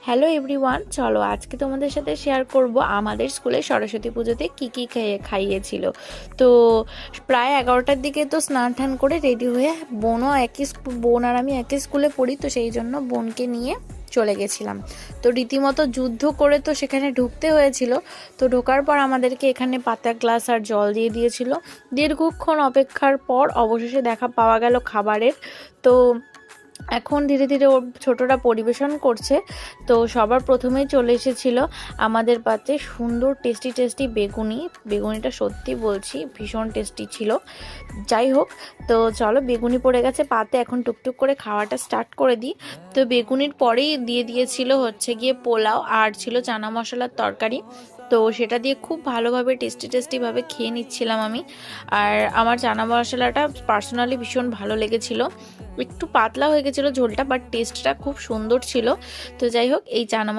Hello everyone, চলো আজকে তোমাদের সাথে শেয়ার করব আমাদের স্কুলে সরস্বতী পুজোতে কী কী খাইয়েছিল। তো প্রায় 11টার দিকে তো স্নান টান করে রেডি হয়ে বোন আর আমি একই স্কুলে পড়ি, তো সেই জন্য বোনকে নিয়ে চলে গেছিলাম। তো রীতিমতো যুদ্ধ করে তো সেখানে ঢুকতে হয়েছিল। তো ঢোকার পর আমাদেরকে এখানে পাতা গ্লাস আর জল দিয়ে দিয়েছিল। দীর্ঘক্ষণ অপেক্ষার পর অবশেষে দেখা পাওয়া গেল খাবারের। তো এখন ধীরে ধীরে ওর ছোটরা পরিবেশন করছে। তো সবার প্রথমেই চলে এসেছিল আমাদের পাতে সুন্দর টেস্টি টেস্টি বেগুনিটা সত্যি বলছি ভীষণ টেস্টি ছিল। যাই হোক, তো চলো বেগুনি পড়ে গেছে পাতে, এখন টুকটুক করে খাওয়াটা স্টার্ট করে দিই। তো বেগুনির পরেই দিয়ে দিয়েছিল হচ্ছে গিয়ে পোলাও, আর ছিল চানা মশলার তরকারি। তো সেটা দিয়ে খুব ভালোভাবে টেস্টিভাবে খেয়ে নিচ্ছিলাম আমি। আর আমার চানা মশলাটা পার্সোনালি ভীষণ ভালো লেগেছিল। একটু পাতলা হয়ে গেছিলো ঝোলটা, বাট টেস্টটা খুব সুন্দর ছিল। তো যাই হোক, এই চানা